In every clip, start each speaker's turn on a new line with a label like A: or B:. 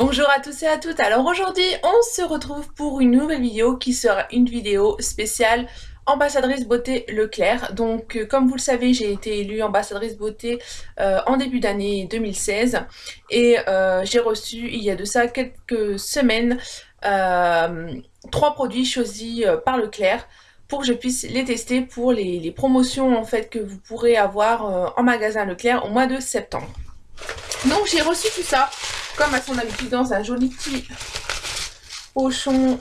A: Bonjour à tous et à toutes. Alors aujourd'hui on se retrouve pour une nouvelle vidéo qui sera une vidéo spéciale ambassadrice beauté Leclerc. Donc comme vous le savez, j'ai été élue ambassadrice beauté en début d'année 2016 et j'ai reçu il y a de ça quelques semaines 3 produits choisis par Leclerc pour que je puisse les tester pour les promotions en fait que vous pourrez avoir en magasin Leclerc au mois de septembre. Donc j'ai reçu tout ça comme à son habitude dans un joli petit pochon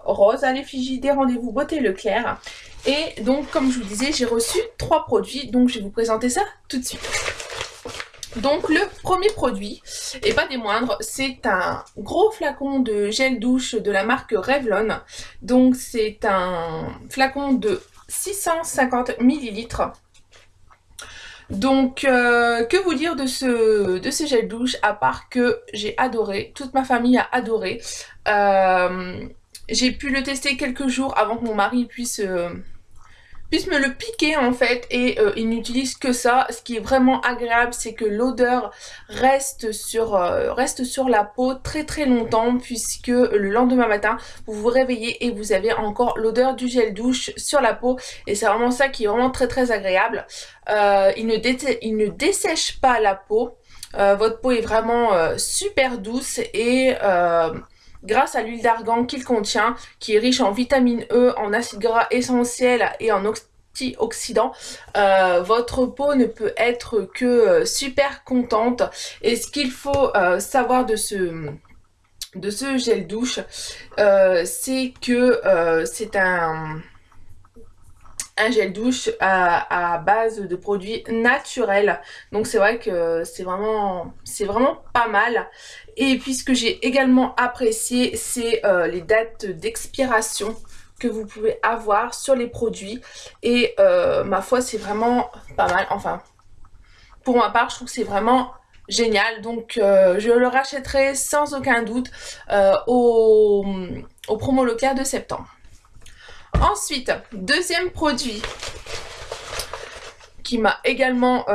A: rose à l'effigie des rendez-vous beauté Leclerc. Et donc comme je vous disais, j'ai reçu 3 produits, donc je vais vous présenter ça tout de suite. Donc le premier produit, et pas des moindres, c'est un gros flacon de gel douche de la marque Revlon. Donc c'est un flacon de 650 ml. Donc, que vous dire de ce gel douche, à part que j'ai adoré, toute ma famille a adoré. J'ai pu le tester quelques jours avant que mon mari puisse me le piquer en fait, et il n'utilise que ça. Ce qui est vraiment agréable, c'est que l'odeur reste sur la peau très très longtemps, puisque le lendemain matin vous vous réveillez et vous avez encore l'odeur du gel douche sur la peau, et c'est vraiment ça qui est vraiment très très agréable. Il ne dessèche pas la peau. Votre peau est vraiment super douce, et grâce à l'huile d'argan qu'il contient, qui est riche en vitamine E, en acides gras essentiels et en antioxydants, votre peau ne peut être que super contente. Et ce qu'il faut savoir de ce gel douche, c'est que c'est un gel douche à base de produits naturels. Donc c'est vrai que c'est vraiment pas mal. Et puis ce que j'ai également apprécié, c'est les dates d'expiration que vous pouvez avoir sur les produits. Et ma foi, c'est vraiment pas mal. Enfin, pour ma part, je trouve que c'est vraiment génial. Donc je le rachèterai sans aucun doute au promo Leclerc de septembre. Ensuite, deuxième produit qui m'a également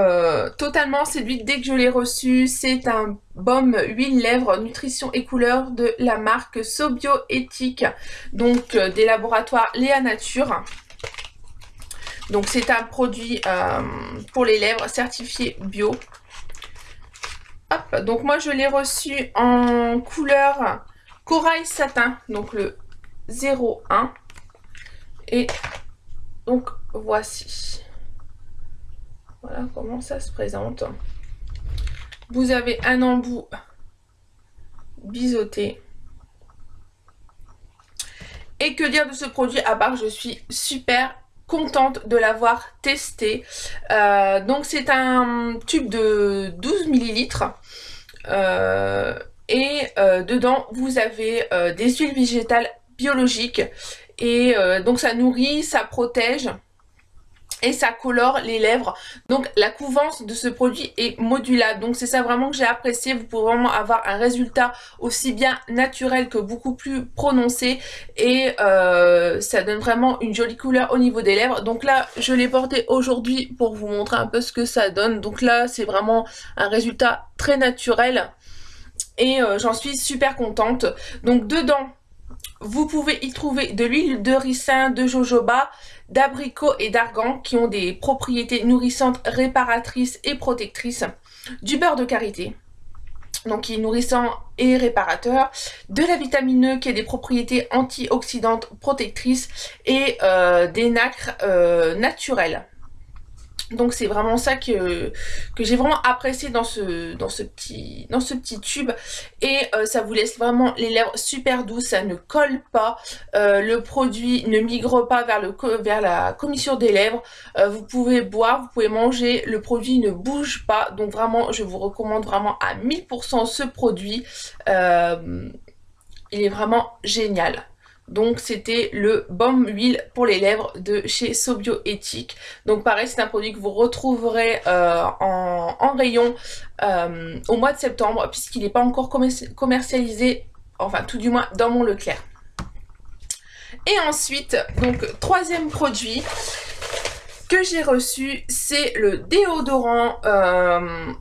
A: totalement séduite dès que je l'ai reçu, c'est un baume huile lèvres nutrition et couleur de la marque Sobioéthique, donc des laboratoires Léa Nature. Donc c'est un produit pour les lèvres certifié bio. Hop, donc moi je l'ai reçu en couleur corail satin, donc le 01. Et donc voici. Voilà comment ça se présente. Vous avez un embout biseauté. Et que dire de ce produit, à part je suis super contente de l'avoir testé. Donc c'est un tube de 12 ml. Dedans vous avez des huiles végétales biologiques. Et donc ça nourrit, ça protège et ça colore les lèvres. Donc la couvance de ce produit est modulable. Donc c'est ça vraiment que j'ai apprécié. Vous pouvez vraiment avoir un résultat aussi bien naturel que beaucoup plus prononcé. Et ça donne vraiment une jolie couleur au niveau des lèvres. Donc là je l'ai porté aujourd'hui pour vous montrer un peu ce que ça donne. Donc là c'est vraiment un résultat très naturel. Et j'en suis super contente. Donc dedans, vous pouvez y trouver de l'huile de ricin, de jojoba, d'abricot et d'argan qui ont des propriétés nourrissantes, réparatrices et protectrices. Du beurre de karité, donc qui est nourrissant et réparateur. De la vitamine E qui a des propriétés antioxydantes protectrices. Et des nacres naturelles. Donc c'est vraiment ça que j'ai vraiment apprécié dans ce petit tube. Et ça vous laisse vraiment les lèvres super douces, ça ne colle pas, le produit ne migre pas vers la commissure des lèvres. Vous pouvez boire, vous pouvez manger, le produit ne bouge pas. Donc vraiment je vous recommande vraiment à 1000% ce produit. Il est vraiment génial. Donc c'était le baume huile pour les lèvres de chez Sobioéthique. Donc pareil, c'est un produit que vous retrouverez en rayon au mois de septembre, puisqu'il n'est pas encore commercialisé, enfin tout du moins dans mon Leclerc. Et ensuite, donc troisième produit que j'ai reçu, c'est le déodorant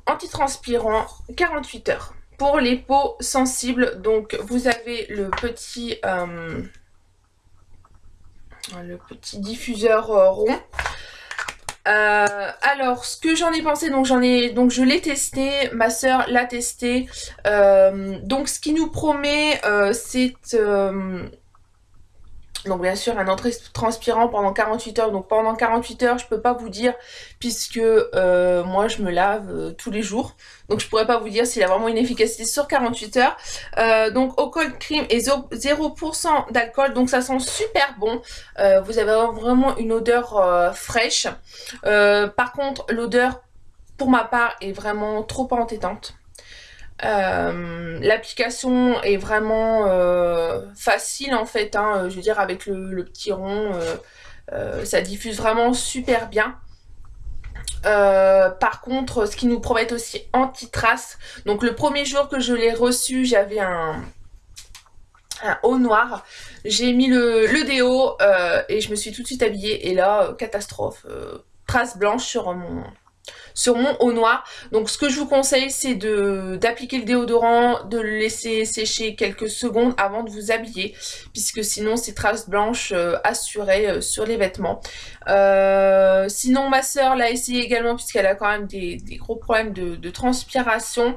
A: antitranspirant 48 heures. pour les peaux sensibles. Donc vous avez le petit diffuseur rond. Alors ce que j'en ai pensé, donc je l'ai testé, ma soeur l'a testé. Donc ce qui nous promet, c'est donc bien sûr un antitranspirant pendant 48 heures. Donc pendant 48 heures je peux pas vous dire, puisque moi je me lave tous les jours. Donc je pourrais pas vous dire s'il a vraiment une efficacité sur 48 heures. Donc au cold cream et 0% d'alcool. Donc ça sent super bon. Vous avez vraiment une odeur fraîche. Par contre l'odeur pour ma part est vraiment trop entêtante. L'application est vraiment facile en fait, hein, je veux dire avec le petit rond, ça diffuse vraiment super bien. Par contre, ce qui nous promet aussi anti-trace. Donc le premier jour que je l'ai reçu, j'avais un haut noir. J'ai mis le déo et je me suis tout de suite habillée. Et là, catastrophe. Trace blanche sur mon haut noir. Donc ce que je vous conseille, c'est d'appliquer le déodorant, de le laisser sécher quelques secondes avant de vous habiller, puisque sinon c'est traces blanches assurées sur les vêtements. Sinon ma soeur l'a essayé également, puisqu'elle a quand même des gros problèmes de transpiration.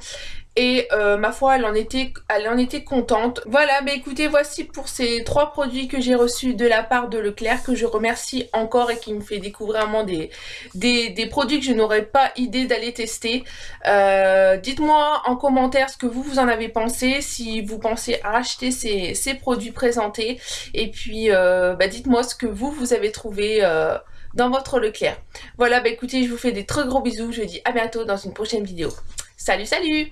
A: Et ma foi, elle en était contente. Voilà, bah écoutez, voici pour ces 3 produits que j'ai reçus de la part de Leclerc, que je remercie encore et qui me fait découvrir vraiment des produits que je n'aurais pas idée d'aller tester. Dites-moi en commentaire ce que vous en avez pensé, si vous pensez acheter ces produits présentés. Et puis, bah dites-moi ce que vous avez trouvé dans votre Leclerc. Voilà, bah écoutez, je vous fais des très gros bisous. Je vous dis à bientôt dans une prochaine vidéo. Salut, salut!